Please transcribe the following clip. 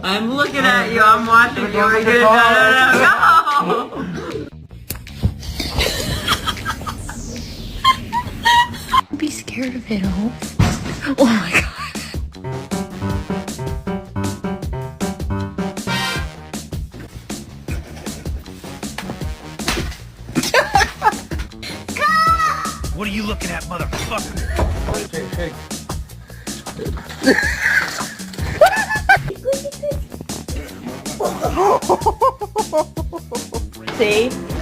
I'm looking at you. I'm watching you. Are you gonna no. Be scared of it, oh. Oh my god. What are you looking at, motherfucker? See?